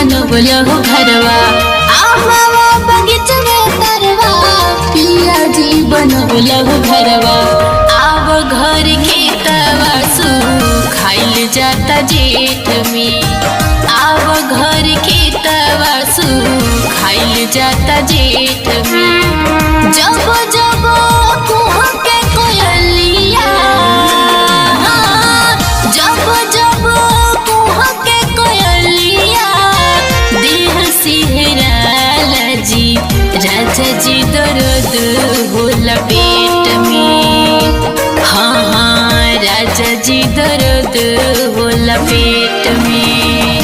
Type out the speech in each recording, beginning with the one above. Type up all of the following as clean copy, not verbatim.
बनवलहु घरवा आमावा बगीच में तरवा पिया जी बनवलहु घरवा आव घर खेतवा खाइल जाता जेठ में आव घर खेतवा खाइल जाता जेठ में जब जब कुह के कोयलिया जब जब कुह के कोयलिया देह सिहराला जी राजा जी दर्द होला पेट में हाँ हाँ राजा जी दर्द होला पेट में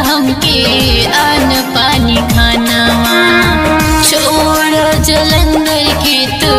हमके